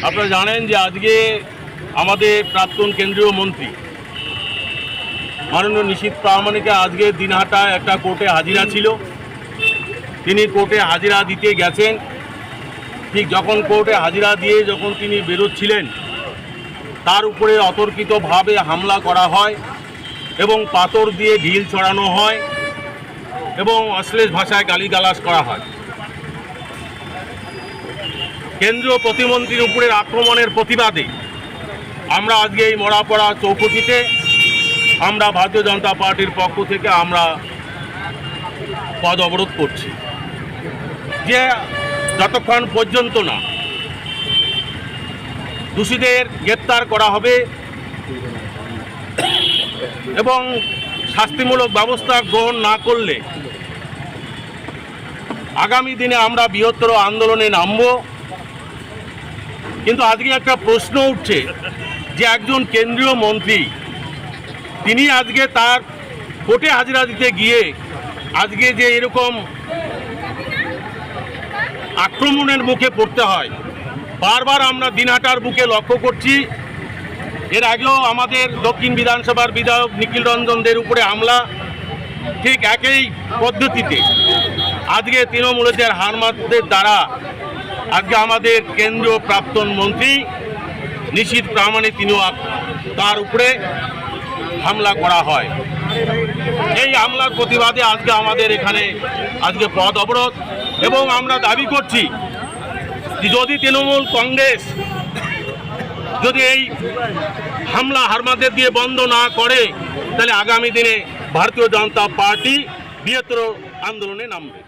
আপনারা জানেন যে আজকে আমাদের প্রাক্তন কেন্দ্রীয় মন্ত্রী মাননীয় নিশীথ প্রামাণিকের আজকে দিনহাটায় একটা কোর্টে হাজিরা ছিল। তিনি কোর্টে হাজিরা দিতে গেছেন, ঠিক যখন কোর্টে হাজিরা দিয়ে যখন তিনি বেরোচ্ছিলেন তার উপরে অতর্কিতভাবে হামলা করা হয় এবং পাথর দিয়ে ঢিল ছড়ানো হয় এবং অশ্লীল ভাষায় গালিগালাজ করা হয়। কেন্দ্রীয় প্রতিমন্ত্রীর উপরের আক্রমণের প্রতিবাদে আমরা আজকে এই মরাপাড়া চৌপতিতে আমরা ভারতীয় জনতা পার্টির পক্ষ থেকে আমরা পথ অবরোধ করছি, যে যতক্ষণ পর্যন্ত না দোষীদের গ্রেপ্তার করা হবে এবং শাস্তিমূলক ব্যবস্থা গ্রহণ না করলে আগামী দিনে আমরা বৃহত্তর আন্দোলনে নামব। কিন্তু আজকে একটা প্রশ্ন উঠছে যে একজন কেন্দ্রীয় মন্ত্রী তিনি আজকে তার কোর্টে হাজিরা দিতে গিয়ে আজকে যে এরকম আক্রমণের মুখে পড়তে হয়, বারবার আমরা দিনহাটার বুকে লক্ষ্য করছি। এর আগেও আমাদের দক্ষিণ বিধানসভার বিধায়ক নিখিল রঞ্জন দের উপরে হামলা, ঠিক একই পদ্ধতিতে আজকে তৃণমূলের হারমাতদের দ্বারা আজকে আমাদের কেন্দ্রীয় প্রাক্তন মন্ত্রী নিশীথ প্রামাণিক তিনিও তার উপরে হামলা করা হয়। এই হামলার প্রতিবাদে আজকে আমাদের এখানে আজকে পথ অবরোধ এবং আমরা দাবি করছি যে যদি তৃণমূল কংগ্রেস যদি এই হামলা হারমাদের দিয়ে বন্ধ না করে তাহলে আগামী দিনে ভারতীয় জনতা পার্টি বৃহত্তর আন্দোলনে নামবে।